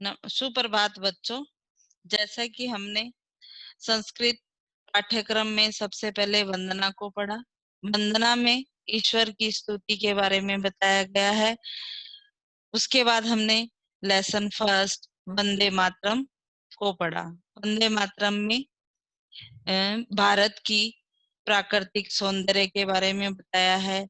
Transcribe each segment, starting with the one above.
सुप्रभात बच्चों। जैसा कि हमने संस्कृत पाठ्यक्रम में सबसे पहले वंदना को पढ़ा। वंदना में ईश्वर की स्तुति के बारे में बताया गया है। उसके बाद हमने लेसन फर्स्ट वंदे मातरम को पढ़ा। वंदे मातरम में भारत की प्राकृतिक सौंदर्य के बारे में बताया है।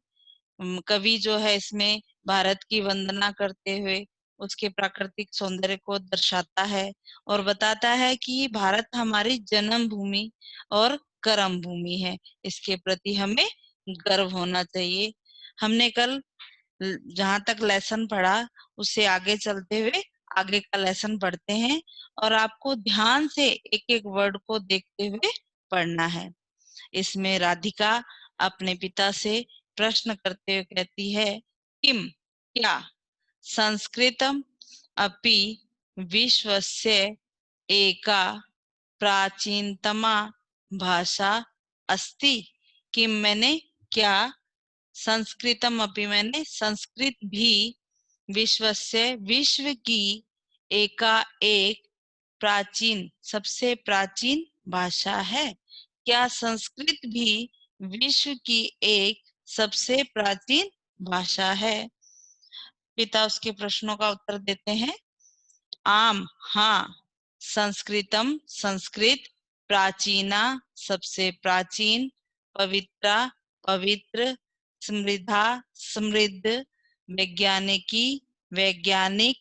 कवि जो है इसमें भारत की वंदना करते हुए उसके प्राकृतिक सौंदर्य को दर्शाता है और बताता है कि भारत हमारी जन्म भूमि और कर्म भूमि है। इसके प्रति हमें गर्व होना चाहिए। हमने कल जहां तक लेसन पढ़ा उससे आगे चलते हुए आगे का लेसन पढ़ते हैं और आपको ध्यान से एक एक वर्ड को देखते हुए पढ़ना है। इसमें राधिका अपने पिता से प्रश्न करते हुए कहती है, किम क्या संस्कृतम अपि विश्वस्य एका प्राचीनतमा भाषा अस्ति। किम मैंने क्या, संस्कृतम अपि मैंने संस्कृत भी, विश्वस्य विश्व की, एका एक प्राचीन सबसे प्राचीन भाषा है। क्या संस्कृत भी विश्व की एक सबसे प्राचीन भाषा है? पिता उसके प्रश्नों का उत्तर देते हैं। आम हाँ, संस्कृतम संस्कृत, प्राचीना सबसे प्राचीन, पवित्रा पवित्र, समृद्धा समृद्ध, वैज्ञानिकी वैज्ञानिक,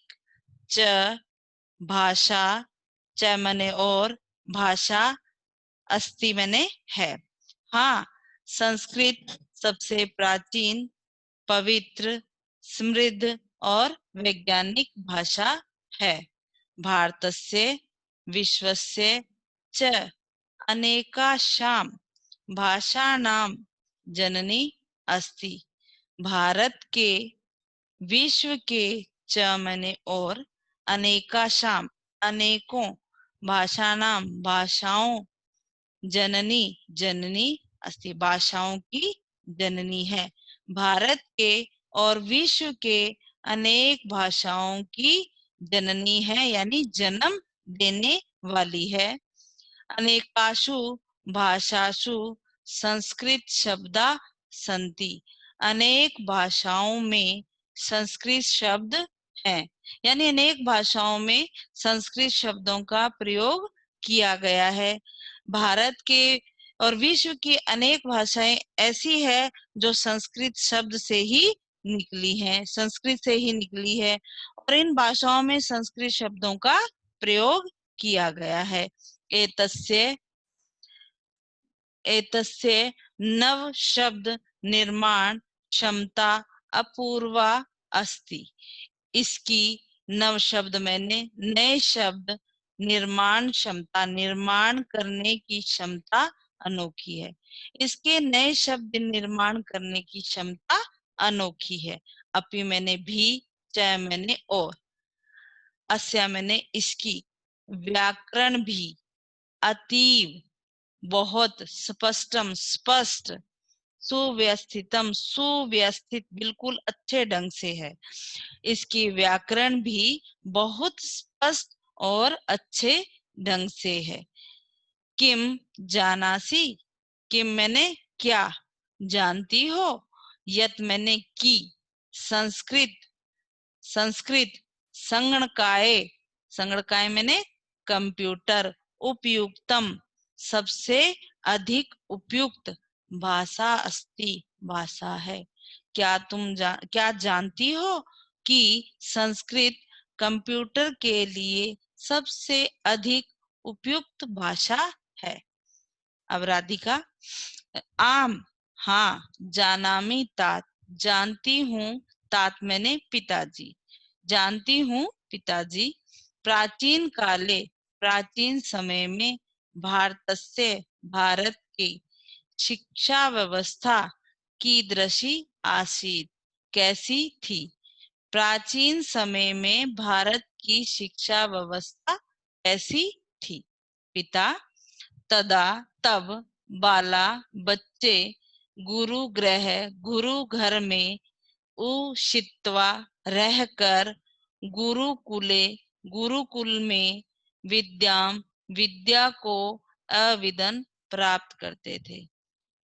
च भाषा, च मने और, भाषा, अस्ति मने है। हाँ, संस्कृत सबसे प्राचीन, पवित्र, समृद्ध और वैज्ञानिक भाषा है। भारतस्य विश्वस्य च अनेकाशां भाषाणां जननी अस्ति। भारत के, विश्व के, च मने और, अनेकाशां अनेकों, भाषाणां भाषाओं, जननी जननी अस्ति भाषाओं की जननी है। भारत के और विश्व के अनेक भाषाओं की जननी है, यानी जन्म देने वाली है। अनेकाशु भाषासु संस्कृत शब्दा संति। अनेक भाषाओं में संस्कृत शब्द हैं, यानी अनेक भाषाओं में संस्कृत शब्दों का प्रयोग किया गया है। भारत के और विश्व की अनेक भाषाएं ऐसी है जो संस्कृत शब्द से ही निकली हैं, संस्कृत से ही निकली है और इन भाषाओं में संस्कृत शब्दों का प्रयोग किया गया है। एतस्य एतस्य नव शब्द निर्माण क्षमता अपूर्वा अस्ति। इसकी नव शब्द मैंने नए शब्द, निर्माण क्षमता निर्माण करने की क्षमता अनोखी है। इसके नए शब्द निर्माण करने की क्षमता अनोखी है। अपि मैंने भी, च मैंने और, अस्या मैंने इसकी, व्याकरण भी, अतीव बहुत, स्पष्टम स्पष्ट, सुव्यवस्थितम सुव्यवस्थित बिल्कुल अच्छे ढंग से है। इसकी व्याकरण भी बहुत स्पष्ट और अच्छे ढंग से है। किम जानासी, किम मैंने क्या, जानती हो, यत मैंने की, संस्कृत संस्कृत, संगणकाय संगणकाय मैंने कंप्यूटर, उपयुक्तम सबसे अधिक उपयुक्त, भाषा अस्ति भाषा है। क्या क्या जानती हो कि संस्कृत कंप्यूटर के लिए सबसे अधिक उपयुक्त भाषा है? अब राधिका, आम हाँ, जानामी तात, जानती हूँ, तात मैंने पिताजी, जानती हूँ पिताजी। प्राचीन काले प्राचीन समय में, भारतस्य भारत की, शिक्षा व्यवस्था कीदृशी आसीत् कैसी थी। प्राचीन समय में भारत की शिक्षा व्यवस्था कैसी थी? पिता, तदा तब, बाला बच्चे, गुरु गृह गुरु घर में, उषित्वा रहकर, गुरुकुले गुरुकुल में विद्या को अविदन प्राप्त करते थे।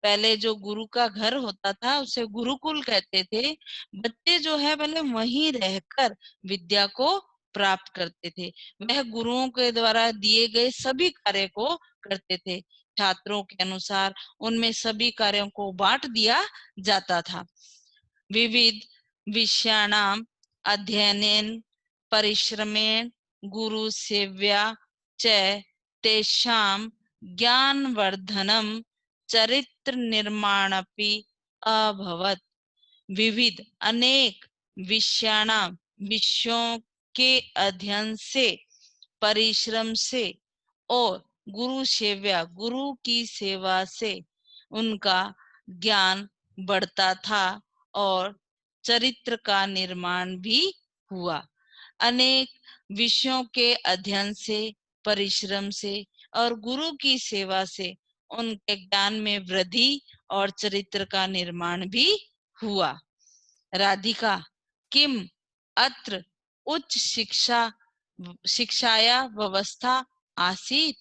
पहले जो गुरु का घर होता था उसे गुरुकुल कहते थे। बच्चे जो है पहले वहीं रहकर विद्या को प्राप्त करते थे। वह गुरुओं के द्वारा दिए गए सभी कार्य को करते थे। छात्रों के अनुसार उनमें सभी कार्यों को बांट दिया जाता था। विविध विषयाणाम अध्ययनेन परिश्रमेण गुरु सेव्या च तेषां ज्ञानवर्धनम चरित्र निर्माणपि अभवत्। विविध अनेक विषयाणाम विषयों के अध्ययन से, परिश्रम से और गुरु सेव्या गुरु की सेवा से उनका ज्ञान बढ़ता था और चरित्र का निर्माण भी हुआ। अनेक विषयों के अध्ययन से, परिश्रम से और गुरु की सेवा से उनके ज्ञान में वृद्धि और चरित्र का निर्माण भी हुआ। राधिका किम अत्र उच्च शिक्षाया व्यवस्था आसीत्?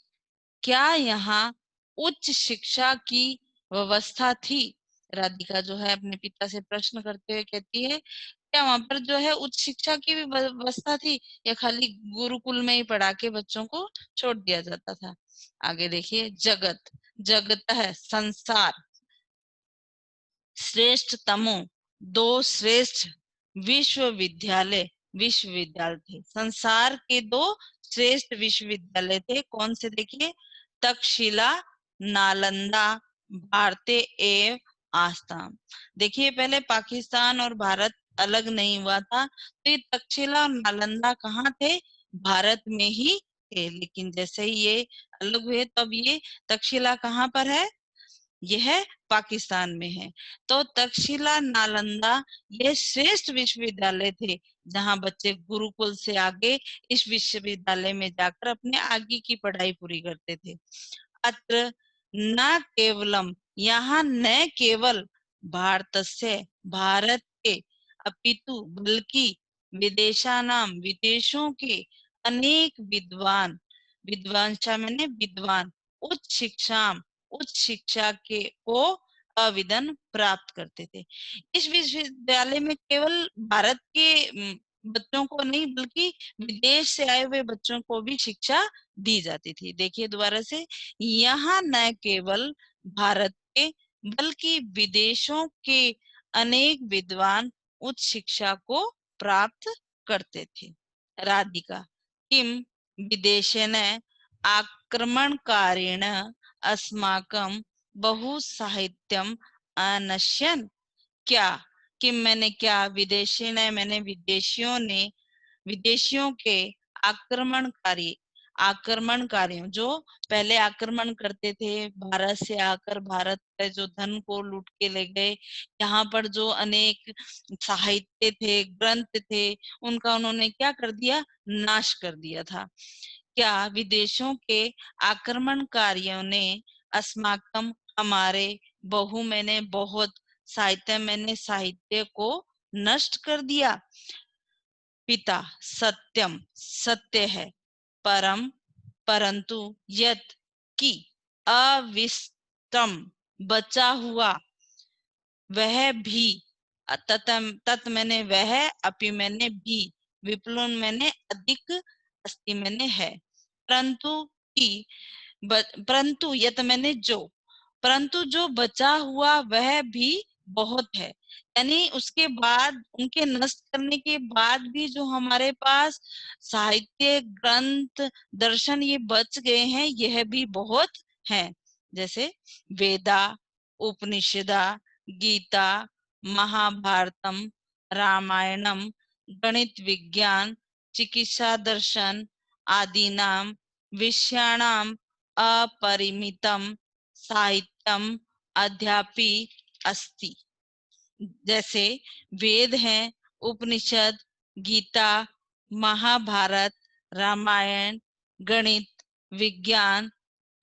क्या यहाँ उच्च शिक्षा की व्यवस्था थी? राधिका जो है अपने पिता से प्रश्न करते हुए कहती है, क्या वहां पर जो है उच्च शिक्षा की भी व्यवस्था थी या खाली गुरुकुल में ही पढ़ा के बच्चों को छोड़ दिया जाता था? आगे देखिए, जगत है संसार श्रेष्ठतमो दो श्रेष्ठ विश्वविद्यालय विश्वविद्यालय थे। संसार के दो श्रेष्ठ विश्वविद्यालय थे। कौन से? देखिए, तक्षशिला नालंदा भारते एव आसाम। देखिए, पहले पाकिस्तान और भारत अलग नहीं हुआ था, तो ये तक्षशिला और नालंदा कहाँ थे? भारत में ही थे। लेकिन जैसे ही ये अलग हुए तब ये तक्षशिला कहाँ पर है? यह पाकिस्तान में है। तो तक्षशिला नालंदा ये श्रेष्ठ विश्वविद्यालय थे, जहां बच्चे गुरुकुल से आगे इस विश्वविद्यालय में जाकर अपने आगे की पढ़ाई पूरी करते थे। अत्र न केवलम, यहाँ न केवल भारतस्य भारत के अपितु बल्कि विदेशानाम विदेशों के अनेक विद्वांसा मैंने विद्वान उच्च शिक्षा के को आवेदन प्राप्त करते थे। इस विश्वविद्यालय में केवल भारत के बच्चों को नहीं बल्कि विदेश से आए हुए बच्चों को भी शिक्षा दी जाती थी। देखिए दोबारा से, यहाँ न केवल भारत के बल्कि विदेशों के अनेक विद्वान उच्च शिक्षा को प्राप्त करते थे। राधिका किम विदेशेन आक्रमणकारेण अस्माकं बहु साहित्यम अनश्यन? क्या कि मैंने क्या विदेशी ने मैंने विदेशियों के आक्रमणकारियों जो पहले आक्रमण करते थे, भारत से आकर भारत के जो धन को लूट के ले गए, यहाँ पर जो अनेक साहित्य थे, ग्रंथ थे, उनका उन्होंने क्या कर दिया? नाश कर दिया था। क्या विदेशों के आक्रमणकारियों ने अस्माकम हमारे बहु मैंने बहुत साहित्य को नष्ट कर दिया? पिता सत्यम सत्य है, परंतु यत की अविस्तम बचा हुआ वह भी, तत् मैंने वह, अपि मैंने भी, विप्लुन मैंने अधिक, अस्ति मैंने है, परंतु की परंतु यत मैंने जो, परंतु जो बचा हुआ वह भी बहुत है। यानी उसके बाद उनके नष्ट करने के बाद भी जो हमारे पास साहित्य ग्रंथ दर्शन ये बच गए हैं, यह भी बहुत हैं। जैसे वेदा, उपनिषदा, गीता, महाभारतम, रामायणम, गणित विज्ञान, चिकित्सा दर्शन आदि नाम विषयाणाम अपरिमितम साहित्यम अध्यापि अस्ति। जैसे वेद हैं, उपनिषद, गीता, महाभारत, रामायण, गणित, विज्ञान,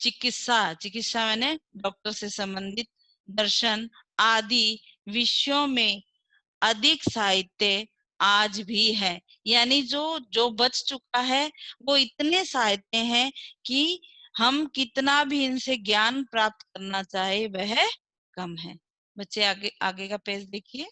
चिकित्सा मैंने डॉक्टर से संबंधित, दर्शन आदि विषयों में अधिक साहित्य आज भी है। यानी जो जो बच चुका है वो इतने साहित्य हैं कि हम कितना भी इनसे ज्ञान प्राप्त करना चाहे वह कम है। बच्चे आगे आगे का पेज देखिए।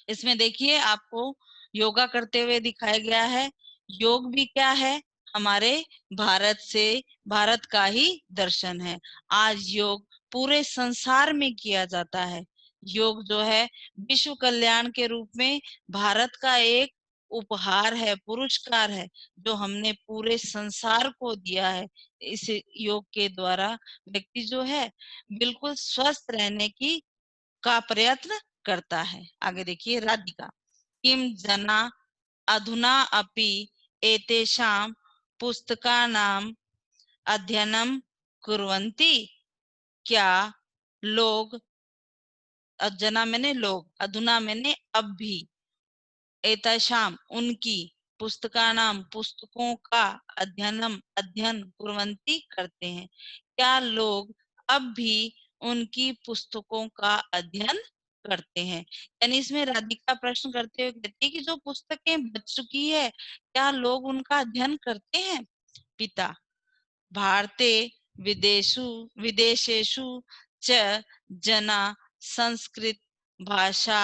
इसमें देखिए आपको योगा करते हुए दिखाया गया है। योग भी क्या है? हमारे भारत से, भारत का ही दर्शन है। आज योग पूरे संसार में किया जाता है। योग जो है विश्व कल्याण के रूप में भारत का एक उपहार है, पुरस्कार है, जो हमने पूरे संसार को दिया है। इस योग के द्वारा व्यक्ति जो है बिल्कुल स्वस्थ रहने की का प्रयत्न करता है। आगे देखिए राधिका। किम जना अधुना अपि एतेषां पुस्तकानां अध्ययनं कुर्वन्ति। क्या लोग, जना मैंने लोग, अधुना मैंने अब भी, एतेषां उनकी, पुस्तकानां पुस्तकों का, अध्ययन कुर्वन्ति करते हैं। क्या लोग अब भी उनकी पुस्तकों का अध्ययन करते हैं? यानी इसमें राधिका प्रश्न करते हुए कहती है कि जो पुस्तकें बच चुकी है क्या लोग उनका अध्ययन करते हैं? पिता। भारते विदेशु विदेशेषु च जना संस्कृत भाषा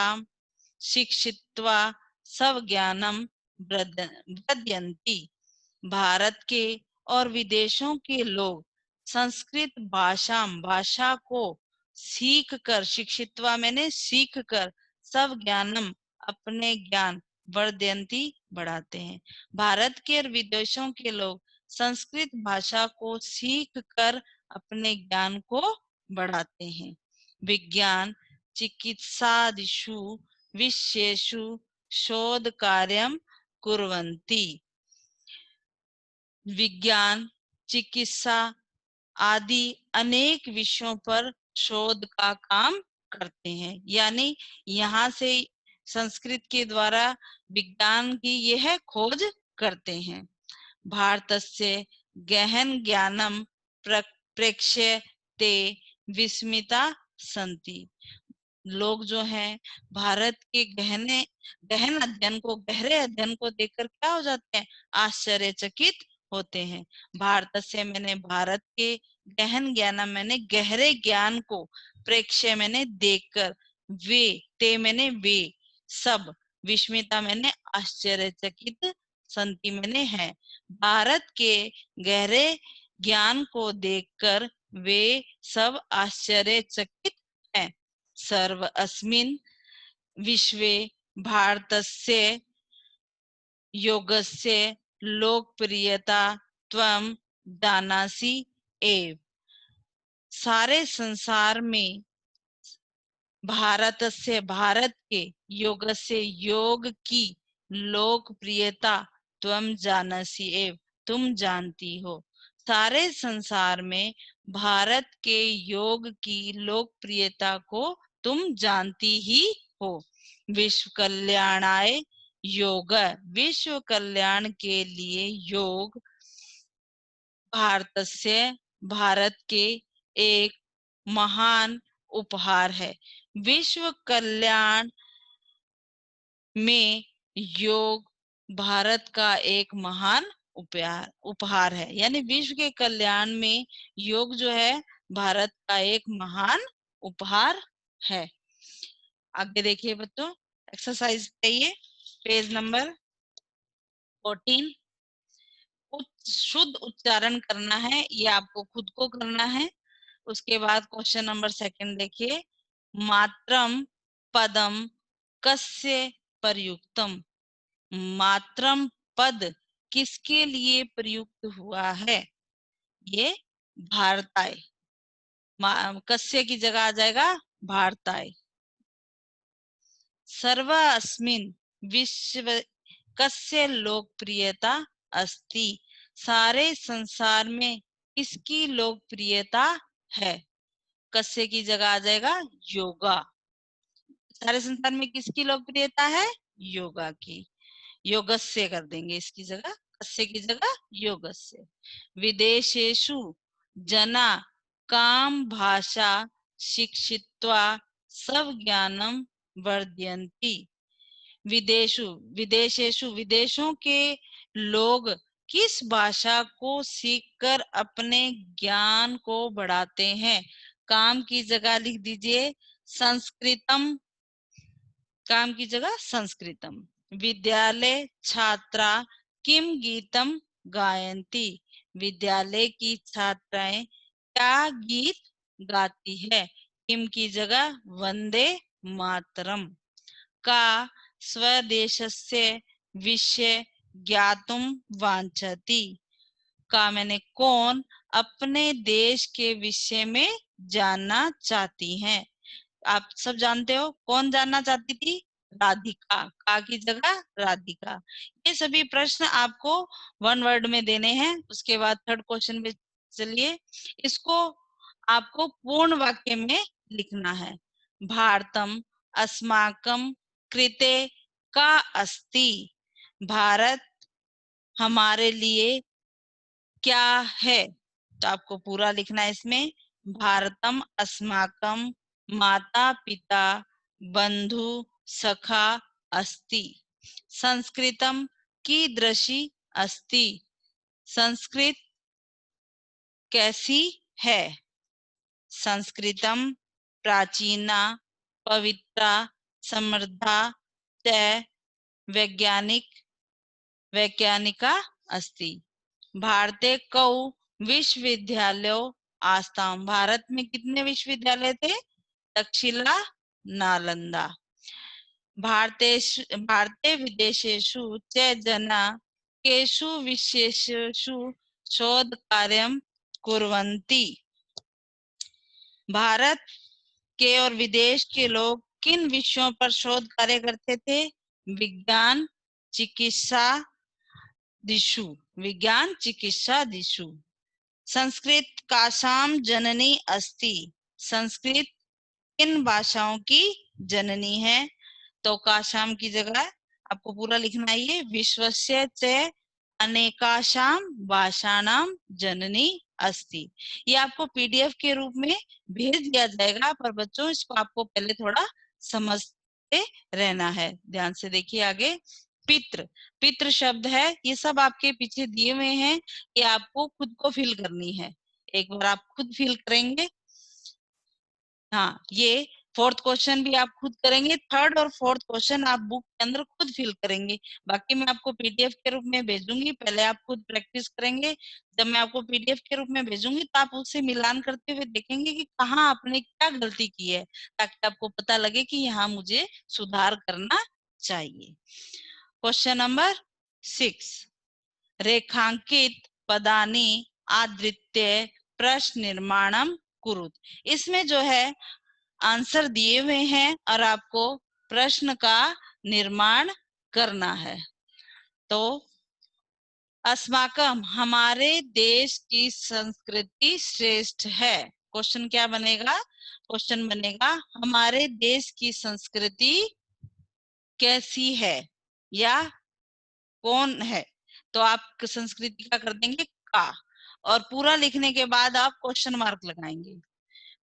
शिक्षित्वा स्वज्ञानम वृद्धयन्ति। भारत के और विदेशों के लोग संस्कृत भाषा को सीख कर, शिक्षित्वा मैंने सीख कर, सब ज्ञानम अपने ज्ञान, वर्धयंती बढ़ाते हैं। भारत के और विदेशों के लोग संस्कृत भाषा को सीख कर अपने ज्ञान को बढ़ाते हैं। विज्ञान चिकित्सादिषु विषयेषु शोध कार्यम कुर्वन्ति। विज्ञान, चिकित्सा आदि अनेक विषयों पर शोध का काम करते हैं। यानी यहाँ से संस्कृत के द्वारा विज्ञान की यह खोज करते हैं। भारतस्य गहन ज्ञानम प्रेक्ष्य ते विस्मिता संति। लोग जो हैं भारत के गहन अध्ययन को, गहरे अध्ययन को देखकर क्या हो जाते हैं? आश्चर्यचकित होते हैं। भारत से मैंने भारत के गहन ज्ञान मैंने गहरे ज्ञान को, प्रेक्ष्य मैंने देखकर, वे ते मैंने वे सब, विस्मिता मैंने आश्चर्यचकित, संति मैंने है। भारत के गहरे ज्ञान को देखकर वे सब आश्चर्यचकित हैं। सर्व अस्मिन् विश्वे भारतस्य योगस्य लोकप्रियता त्वं जानासि एव। सारे संसार में भारत के योग से, योग की लोकप्रियता त्वं जानासि एव, तुम जानती हो। सारे संसार में भारत के योग की लोकप्रियता को तुम जानती ही हो। विश्व कल्याणाय योग, विश्व कल्याण के लिए योग भारत के एक महान उपहार है। विश्व कल्याण में योग भारत का एक महान उपहार है। यानी विश्व के कल्याण में योग जो है भारत का एक महान उपहार है। आगे देखिए बच्चों, एक्सरसाइज चाहिए पेज नंबर 14। शुद्ध उच्चारण करना है, ये आपको खुद को करना है। उसके बाद क्वेश्चन नंबर 2 देखिए। मात्रम पदम कस्य प्रयुक्तम। मात्रम पद किसके लिए प्रयुक्त हुआ है? ये भारताय, कस्य की जगह आ जाएगा भारताय। सर्वस्मिन् विश्व कस्य लोकप्रियता अस्ति। सारे संसार में किसकी लोकप्रियता है? कस्य की जगह आ जाएगा योगा। सारे संसार में किसकी लोकप्रियता है? योगा की। योगस्य कर देंगे इसकी जगह, कस्य की जगह योगस्य। विदेशेषु जना काम भाषा शिक्षित्वा सब ज्ञानम वर्धयन्ति। विदेशु विदेशेशु विदेशों के लोग किस भाषा को सीखकर अपने ज्ञान को बढ़ाते हैं? काम की जगह लिख दीजिए संस्कृतम, काम की जगह संस्कृतम। विद्यालय छात्रा किम गीतम गायन्ति, विद्यालय की छात्राएं क्या गीत गाती है? किम की जगह वंदे मातरम। का स्वदेशस्य विषय ज्ञातुम वांछति, का मैंने कौन अपने देश के विषय में जानना चाहती हैं? आप सब जानते हो कौन जानना चाहती थी? राधिका। का की जगह राधिका। ये सभी प्रश्न आपको वन वर्ड में देने हैं। उसके बाद थर्ड क्वेश्चन में चलिए, इसको आपको पूर्ण वाक्य में लिखना है। भारतम अस्माकं कृते का अस्ति, भारत हमारे लिए क्या है? तो आपको पूरा लिखना है इसमें। भारतम अस्माकं माता पिता बंधु सखा अस्ति, संस्कृतम कीदृशी अस्ति, संस्कृत कैसी है? संस्कृतम प्राचीना पवित्रा समृद्धा च वैज्ञानिका अस्ति। भारते कौ विश्वविद्यालयों आस्ताम, भारत में कितने विश्वविद्यालय थे? तक्षशिला नालंदा। भारते विदेशेषु च जना केषु विशेषेषु शोध कार्यं कुर्वन्ति, भारत के और विदेश के लोग किन विषयों पर शोध कार्य करते थे? विज्ञान चिकित्सा दिशु, विज्ञान चिकित्सा दिशु। संस्कृत कासाम जननी अस्ति, संस्कृत किन भाषाओं की जननी है? तो काशाम की जगह आपको पूरा लिखना है ये विश्वस्य च अनेकाशाम भाषाणाम जननी अस्ति। ये आपको पीडीएफ के रूप में भेज दिया जाएगा, पर बच्चों इसको आपको पहले थोड़ा समझते रहना है। ध्यान से देखिए आगे। पितृ, पितृ शब्द है, ये सब आपके पीछे दिए हुए हैं, ये आपको खुद को फिल करनी है। एक बार आप खुद फिल करेंगे। हाँ, ये फोर्थ क्वेश्चन भी आप खुद करेंगे, थर्ड और फोर्थ क्वेश्चन आप बुक के अंदर खुद फिल करेंगे। बाकी मैं आपको पीडीएफ के रूप में भेजूंगी, पहले आप खुद प्रैक्टिस करेंगे। जब मैं आपको पीडीएफ के रूप में भेजूंगी तो आप उससे मिलान करते हुए देखेंगे कि कहाँ आपने क्या गलती की है, ताकि आपको पता लगे कि यहाँ मुझे सुधार करना चाहिए। क्वेश्चन नंबर 6, रेखांकित पदानि आदृत्य प्रश्न निर्माणम कुरुत। इसमें जो है आंसर दिए हुए हैं और आपको प्रश्न का निर्माण करना है। तो अस्माकम, हमारे देश की संस्कृति श्रेष्ठ है। क्वेश्चन क्या बनेगा? क्वेश्चन बनेगा हमारे देश की संस्कृति कैसी है या कौन है? तो आप संस्कृति का कर देंगे का, और पूरा लिखने के बाद आप क्वेश्चन मार्क लगाएंगे।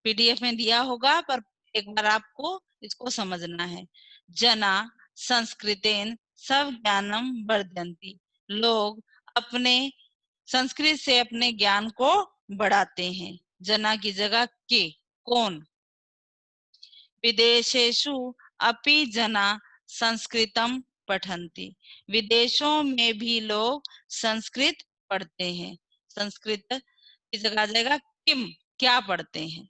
पीडीएफ में दिया होगा, पर एक बार आपको इसको समझना है। जना संस्कृतेन सब ज्ञानम वर्धन्ति, लोग अपने संस्कृत से अपने ज्ञान को बढ़ाते हैं। जना की जगह के, कौन? विदेशेषु अपि जना संस्कृतम पठन्ति, विदेशों में भी लोग संस्कृत पढ़ते हैं। संस्कृत की जगह आ जाएगा किम, क्या पढ़ते हैं?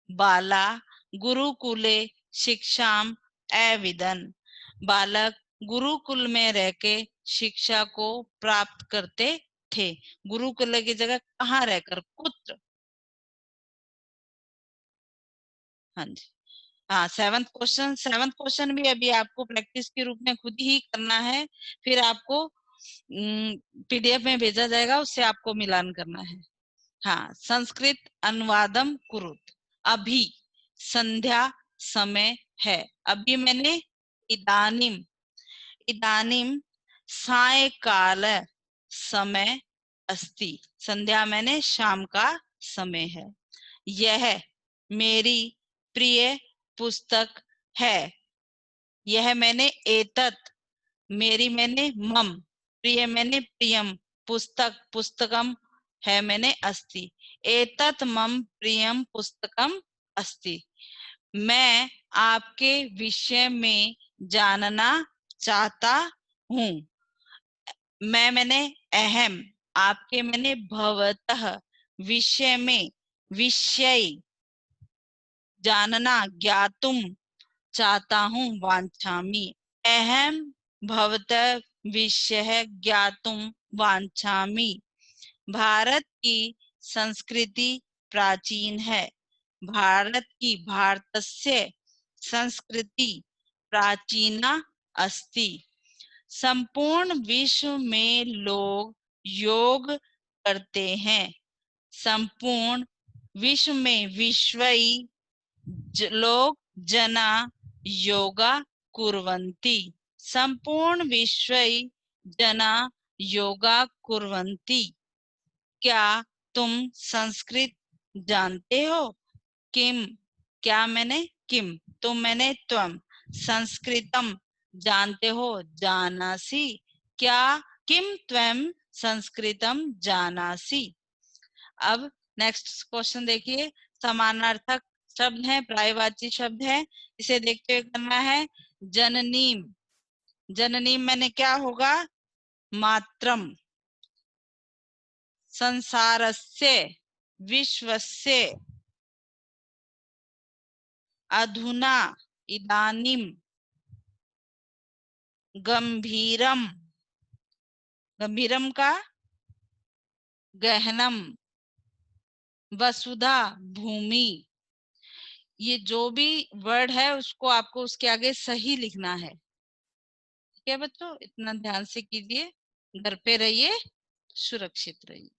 बाला गुरुकुले शिक्षाम अविदन, बालक गुरुकुल में रह के शिक्षा को प्राप्त करते थे। गुरुकुल की जगह कहाँ रहकर? कुत्र। हाँ जी, हाँ। सेवंथ क्वेश्चन भी अभी आपको प्रैक्टिस के रूप में खुद ही करना है, फिर आपको पीडीएफ में भेजा जाएगा, उससे आपको मिलान करना है। हाँ, संस्कृत अनुवादम कुरुत, अभी संध्या समय है। अभी मैंने इदानीम, इदानीम सायकाल समय अस्ति, संध्या मैंने शाम का समय है। यह मेरी प्रिय पुस्तक है, यह मैंने एतत्, मेरी मैंने मम, प्रिय मैंने प्रियम, पुस्तक पुस्तकम है मैंने अस्ति। एतत् मम प्रियम पुस्तकम अस्ति। मैं आपके विषय में जानना चाहता हूँ। मैंने अहम, आपके मैंने भवतः, विषय में विषय जानना, ज्ञातुम चाहता हूँ, वांछामि। अहम भवतः विषय ज्ञातुम वांछामि। भारत की संस्कृति प्राचीन है। भारत की, भारतस्य संस्कृति प्राचीना अस्ति। संपूर्ण विश्व में लोग योग करते हैं। संपूर्ण विश्व में विश्वई लोग जना योगा कुर्वन्ति। संपूर्ण विश्वई जना योगा कुर्वन्ति। क्या तुम संस्कृत जानते हो? किम, क्या मैंने किम, तुम मैंने त्वम, संस्कृतम जानते हो, जानासि। क्या, किम त्वम संस्कृतम जानासि। अब नेक्स्ट क्वेश्चन देखिए। समानार्थक शब्द है, पर्यायवाची शब्द है, इसे देखते हुए करना है। जननीम, जननीम मैंने क्या होगा? मात्रम। संसारस्य, विश्वस्य। अधुना, इदानीम। गंभीरम, गंभीरम का गहनम। वसुधा, भूमि। ये जो भी वर्ड है उसको आपको उसके आगे सही लिखना है। ठीक है बच्चों, इतना ध्यान से कीजिए। घर पे रहिए, सुरक्षित रहिए।